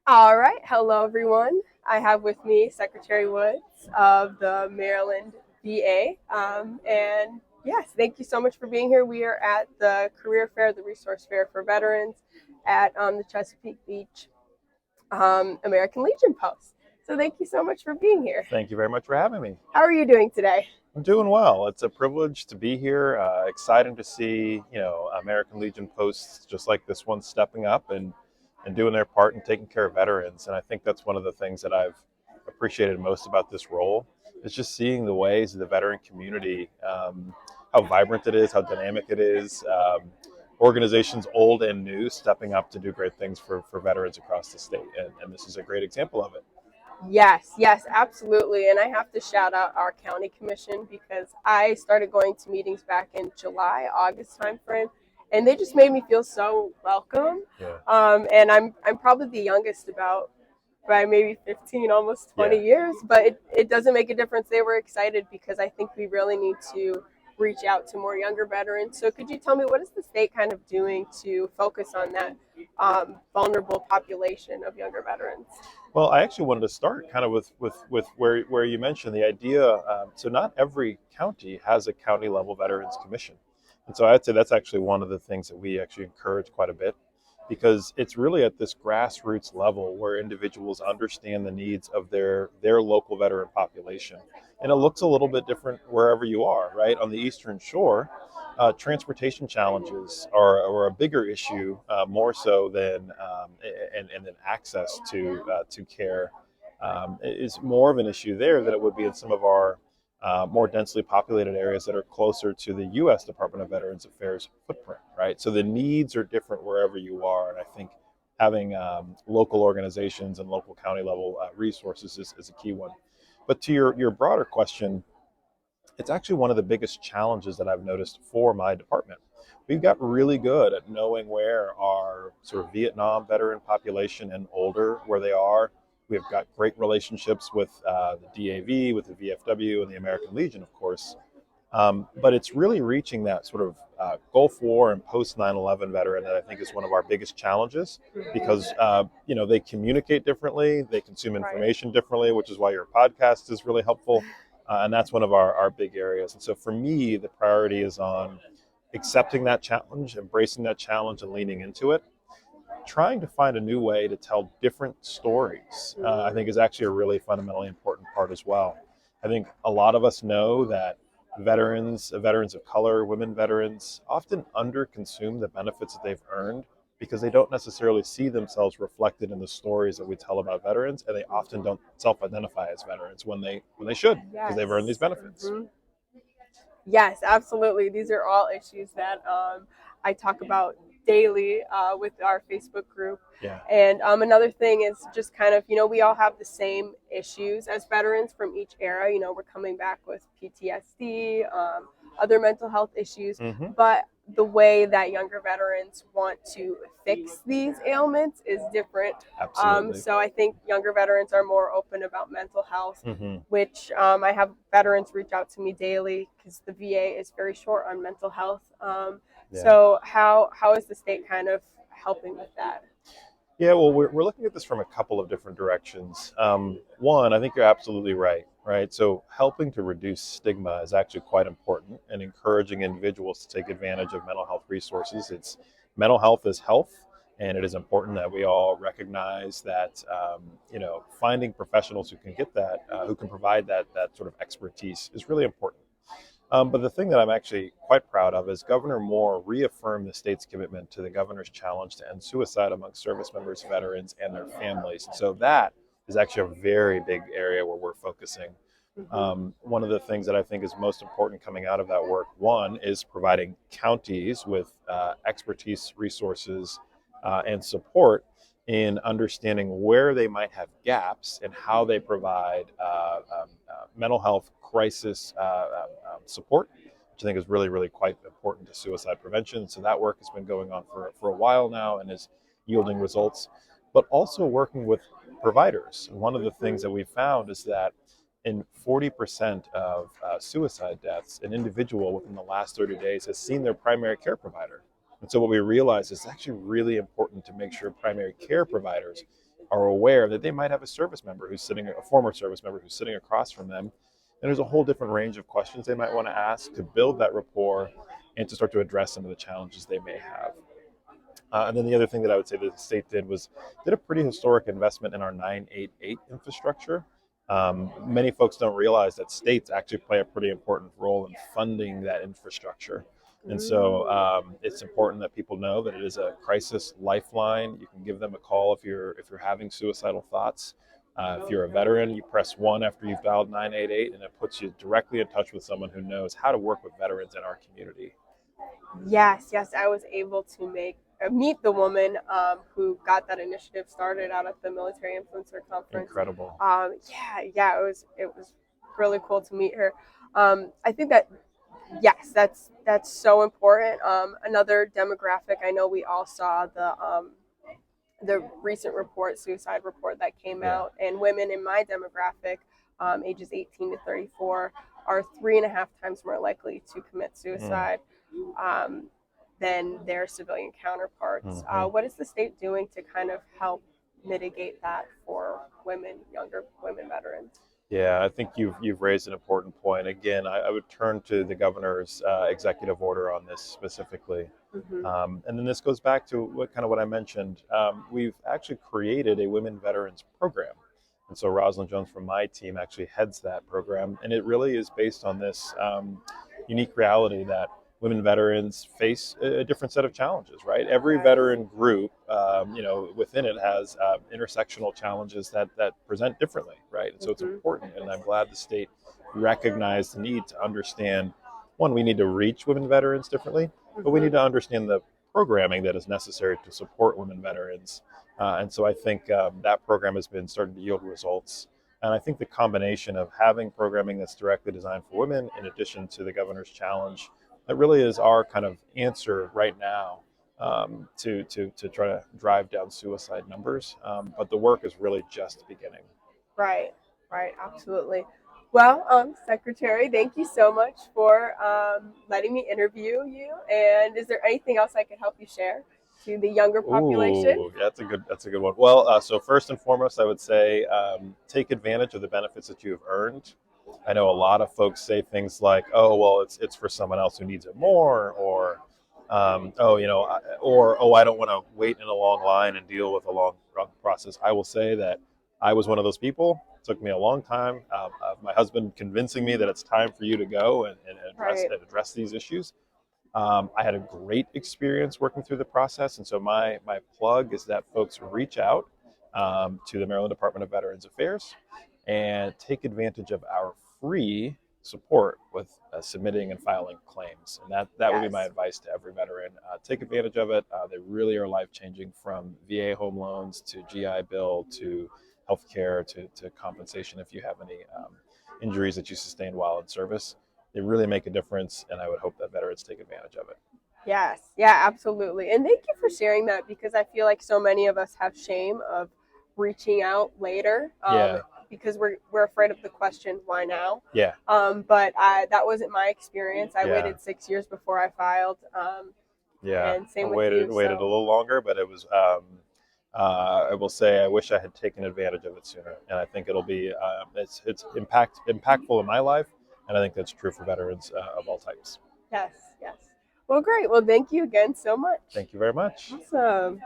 All right. Hello, everyone. I have with me Secretary Woods of the Maryland VA. And yes, thank you so much for being here. We are at the Career Fair, the Resource Fair for Veterans at the Chesapeake Beach American Legion Post. So thank you so much for being here. Thank you very much for having me. How are you doing today? I'm doing well. It's a privilege to be here. Exciting to see, American Legion posts just like this one stepping up and doing their part and taking care of veterans. And I think that's one of the things that I've appreciated most about this role is just seeing the ways of the veteran community, how vibrant it is, how dynamic it is. Organizations old and new stepping up to do great things for veterans across the state. And this is a great example of it. Yes, absolutely. And I have to shout out our county commission because I started going to meetings back in July, August timeframe, and they just made me feel so welcome. Yeah. And I'm probably the youngest about by maybe 15, almost 20 Yeah. years, but it doesn't make a difference. They were excited because I think we really need to reach out to more younger veterans. So could you tell me what is the state kind of doing to focus on that vulnerable population of younger veterans? Well, I actually wanted to start kind of with where you mentioned the idea. So not every county has a county level veterans commission, and so I'd say that's actually one of the things that we actually encourage quite a bit, because it's really at this grassroots level where individuals understand the needs of their local veteran population, and it looks a little bit different wherever you are. Right on the Eastern Shore, transportation challenges are a bigger issue, more so than and then access to care is more of an issue there than it would be in some of our more densely populated areas that are closer to the U.S. Department of Veterans Affairs footprint, right? So the needs are different wherever you are, and I think having local organizations and local county level resources is a key one. But to your broader question, it's actually one of the biggest challenges that I've noticed for my department. We've got really good at knowing where our sort of Vietnam veteran population and older, where they are. We've got great relationships with the DAV, with the VFW, and the American Legion, of course. But it's really reaching that sort of Gulf War and post 9/11 veteran that I think is one of our biggest challenges, because they communicate differently, they consume information differently, which is why your podcast is really helpful, and that's one of our big areas. And so for me, the priority is on accepting that challenge, embracing that challenge, and leaning into it. Trying to find a new way to tell different stories, I think, is actually a really fundamentally important part as well. I think a lot of us know that veterans of color, women veterans, often underconsume the benefits that they've earned because they don't necessarily see themselves reflected in the stories that we tell about veterans, and they often don't self-identify as veterans when they should, because they've earned these benefits. Mm-hmm. Yes, absolutely. These are all issues that I talk about daily with our Facebook group. Yeah. And another thing is just kind of, we all have the same issues as veterans from each era. We're coming back with PTSD, other mental health issues, Mm-hmm. but the way that younger veterans want to fix these ailments is different. Absolutely. So I think younger veterans are more open about mental health, Mm-hmm. which I have veterans reach out to me daily because the VA is very short on mental health. Yeah. So how is the state kind of helping with that? Yeah, well, we're looking at this from a couple of different directions. One, I think you're absolutely right, right? So helping to reduce stigma is actually quite important, and encouraging individuals to take advantage of mental health resources. It's mental health is health, and it is important that we all recognize that, finding professionals who can get that, who can provide that sort of expertise is really important. But the thing that I'm actually quite proud of is Governor Moore reaffirmed the state's commitment to the governor's challenge to end suicide among service members, veterans, and their families. And so that is actually a very big area where we're focusing. One of the things that I think is most important coming out of that work, one, is providing counties with expertise, resources, and support in understanding where they might have gaps and how they provide mental health crisis support, which I think is really, really quite important to suicide prevention. So that work has been going on for a while now and is yielding results, but also working with providers. And one of the things that we found is that in 40% of suicide deaths, an individual within the last 30 days has seen their primary care provider. And so what we realized is it's actually really important to make sure primary care providers are aware that they might have a former service member who's sitting across from them. And there's a whole different range of questions they might want to ask to build that rapport and to start to address some of the challenges they may have. And then the other thing that I would say that the state did a pretty historic investment in our 988 infrastructure. Many folks don't realize that states actually play a pretty important role in funding that infrastructure. And so it's important that people know that it is a crisis lifeline. You can give them a call if you're having suicidal thoughts. If you're a veteran, you press 1 after you've dialed 988, and it puts you directly in touch with someone who knows how to work with veterans in our community. Yes, I was able to meet the woman who got that initiative started out at the Military Influencer Conference. Incredible. It was really cool to meet her. I think that yes, that's so important. Another demographic, I know we all saw the recent suicide report that came out, and women in my demographic, ages 18 to 34, are 3.5 times more likely to commit suicide than their civilian counterparts. What is the state doing to kind of help mitigate that for younger women veterans? Yeah, I think you've raised an important point. Again, I would turn to the governor's executive order on this specifically. And then this goes back to what I mentioned. We've actually created a women veterans program. And so Rosalind Jones from my team actually heads that program. And it really is based on this unique reality that women veterans face a different set of challenges, right? Every veteran group, within it has intersectional challenges that present differently, right? And so it's important, and I'm glad the state recognized the need to understand, one, we need to reach women veterans differently, but we need to understand the programming that is necessary to support women veterans. And so I think that program has been starting to yield results. And I think the combination of having programming that's directly designed for women, in addition to the governor's challenge, that really is our kind of answer right now to try to drive down suicide numbers. But the work is really just beginning. Right, absolutely. Well, Secretary, thank you so much for letting me interview you. And is there anything else I could help you share to the younger population? Ooh, that's a good one. Well, so first and foremost, I would say take advantage of the benefits that you've earned. I know a lot of folks say things like, "Oh, well, it's for someone else who needs it more," or I don't want to wait in a long line and deal with a long process. I will say that I was one of those people. It took me a long time. My husband convincing me that it's time for you to go and address these issues. I had a great experience working through the process, and so my plug is that folks reach out to the Maryland Department of Veterans Affairs and take advantage of our free support with submitting and filing claims. And that would be my advice to every veteran. Take advantage of it. They really are life-changing, from VA home loans to GI Bill to healthcare to compensation if you have any injuries that you sustained while in service. They really make a difference, and I would hope that veterans take advantage of it. Yes, absolutely. And thank you for sharing that, because I feel like so many of us have shame of reaching out later. Because we're afraid of the question, why now? But that wasn't my experience. I waited 6 years before I filed. And same with you. Waited a little longer, but it was. I will say I wish I had taken advantage of it sooner, and I think it'll be it's impactful in my life, and I think that's true for veterans of all types. Yes. Well, great. Well, thank you again so much. Thank you very much. Awesome.